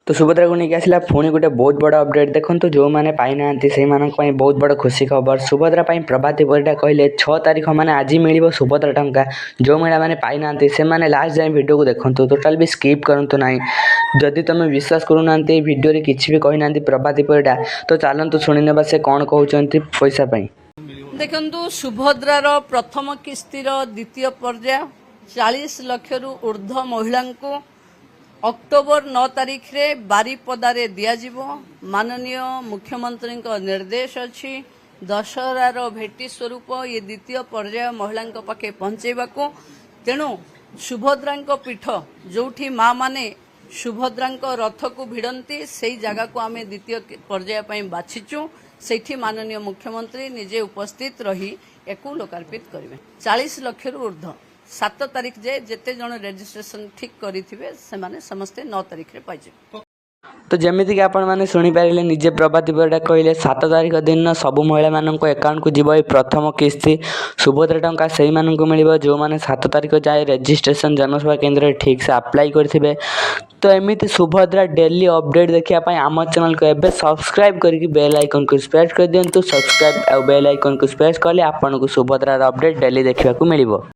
तो सुभद्रा को लेकिन आसला पुणी गोटे बहुत बड़ अपडेट देखो जो मैंने पाई ना से बहुत बड़ खुशी खबर सुभद्रा प्रभाती परिडा कहले 6 तारीख मैंने आज मिल सुभद्रा टंका जो महिला मैंने पाई ना से लास्ट जाए वीडियो को देखो टोटाल भी स्किप करूँ ना जदि तुम विश्वास करूना वीडियो किसी भी कही ना प्रभाती परिडा तो चलतु शुणी से कौन कहते पैसा देखु सुभद्रार प्रथम किस्तिर द्वितीय पर्याय 40 लाख ऊर्ध्व महिला को अक्टोबर 9 तारीख रे बारिपदार दिज्व माननीय मुख्यमंत्री निर्देश अच्छी दशहरार भेटी स्वरूप ये द्वितीय पर्याय महिला पाखे पहुंचेबा तेणु सुभद्रा पीठ जो माँ माने सुभद्रा रथ को भिड़ती से जगह को आम द्वितीय पर्याय बाछीचु से माननीय मुख्यमंत्री निजे उपस्थित रही एक लोकार्पित करेंगे 40 लाख ऊर्ध्व 7 तारीख जाए जिते जन रजिस्ट्रेशन ठीक करेंगे से समस्ते 9 तारीख रे पाइजे। तो जमीक आपने शुणिपारे निजे प्रभाती परिडा कहले 7 तारीख दिन सब महिला मान एकाउंट को जीव प्रथम किस्ती सुभद्रा टंका से मिल जो मैंने 7 तारीख जाए रजिस्ट्रेशन जनसभा केन्द्र ठीक से अप्लाई करेंगे। तो एमती सुभद्रा डेली अपडेट देखापी आम चैनल को एवं सब्सक्राइब करके बेल आइकन को प्रेस कर दिंतु सब्सक्राइब और बेल आइकन को प्रेस कले आपको सुभद्रार अपडेट डेली देखा मिल।